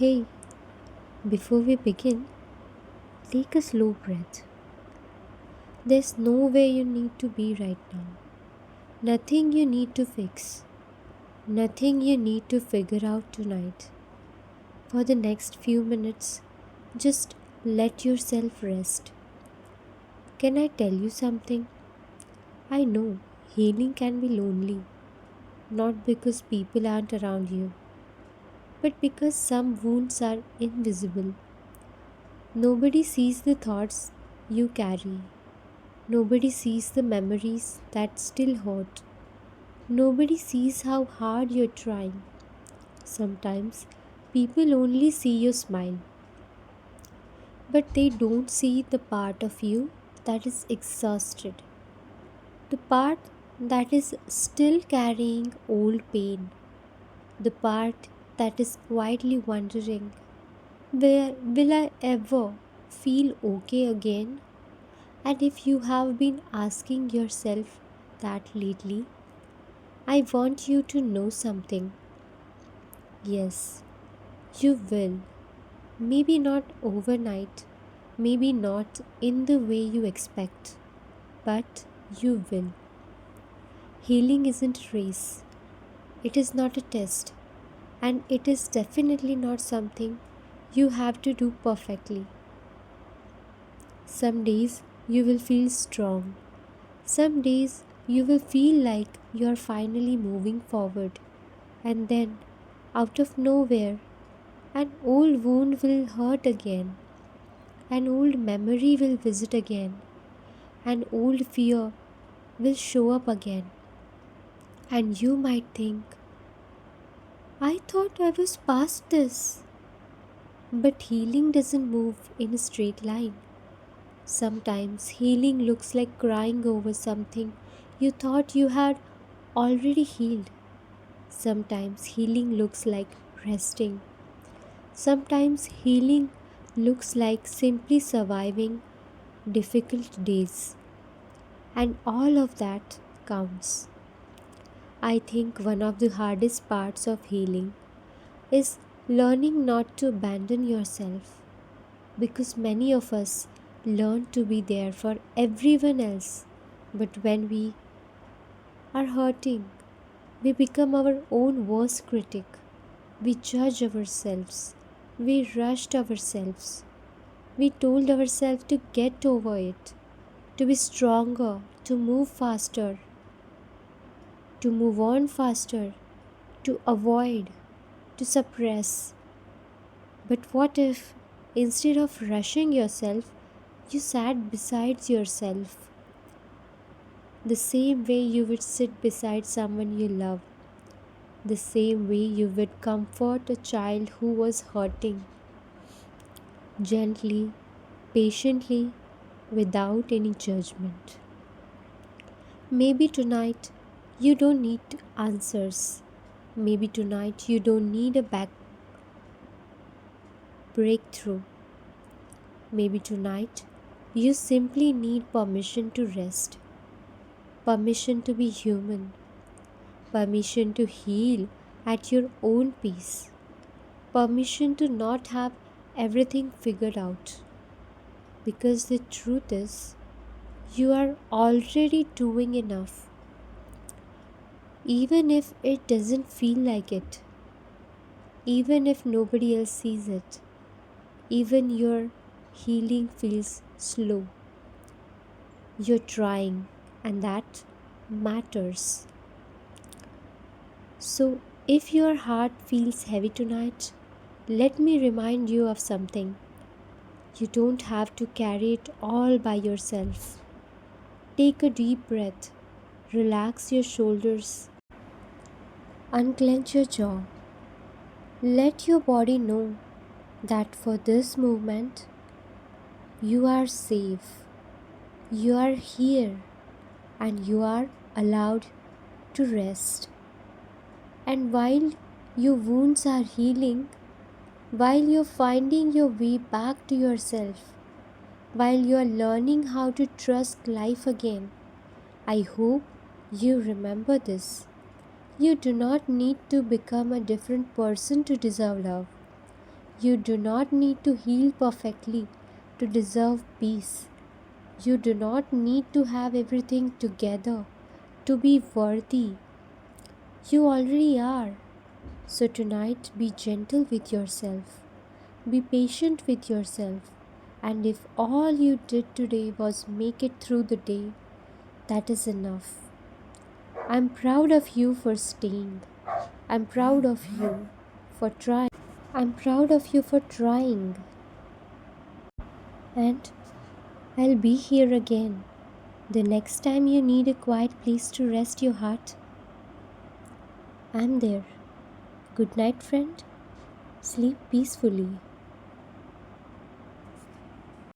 Hey, before we begin, take a slow breath. There's nowhere you need to be right now. Nothing you need to fix. Nothing you need to figure out tonight. For the next few minutes, just let yourself rest. Can I tell you something? I know healing can be lonely, not because people aren't around you, but because some wounds are invisible. Nobody sees the thoughts you carry. Nobody sees the memories that still hurt. Nobody sees how hard you're trying. Sometimes people only see your smile, but they don't see the part of you that is exhausted, the part that is still carrying old pain, the part that is quietly wondering, where will I ever feel okay again? And if you have been asking yourself that lately, I want you to know something. Yes, you will. Maybe not overnight, maybe not in the way you expect, but you will. Healing isn't a race, it is not a test, and it is definitely not something you have to do perfectly. Some days you will feel strong, some days you will feel like you are finally moving forward, and then, out of nowhere, an old wound will hurt again, an old memory will visit again, an old fear will show up again. And you might think, I thought I was past this. But healing doesn't move in a straight line. Sometimes healing looks like crying over something you thought you had already healed. Sometimes healing looks like resting. Sometimes healing looks like simply surviving difficult days. And all of that counts. I think one of the hardest parts of healing is learning not to abandon yourself because many of us learn to be there for everyone else. But when we are hurting, we become our own worst critic. We judge ourselves. We rushed ourselves. We told ourselves to get over it, to be stronger, to move faster, to move on faster, to avoid, to suppress. But what if, instead of rushing yourself, you sat beside yourself the same way you would sit beside someone you love, the same way you would comfort a child who was hurting, gently, patiently, without any judgment? Maybe tonight you don't need answers. Maybe tonight you don't need a back breakthrough. Maybe tonight you simply need permission to rest, permission to be human, permission to heal at your own pace, permission to not have everything figured out. Because the truth is, you are already doing enough, even if it doesn't feel like it, even if nobody else sees it, even your healing feels slow. You're trying, and that matters. So, if your heart feels heavy tonight, let me remind you of something. You don't have to carry it all by yourself. Take a deep breath, relax your shoulders, unclench your jaw. Let your body know that for this movement, you are safe, you are here, and you are allowed to rest. And while your wounds are healing, while you're finding your way back to yourself, while you're learning how to trust life again, I hope you remember this. You do not need to become a different person to deserve love. You do not need to heal perfectly to deserve peace. You do not need to have everything together to be worthy. You already are. So tonight, be gentle with yourself. Be patient with yourself. And if all you did today was make it through the day, that is enough. I'm proud of you for staying. I'm proud of you for trying. I'm proud of you for trying. And I'll be here again. The next time you need a quiet place to rest your heart, I'm there. Good night, friend. Sleep peacefully.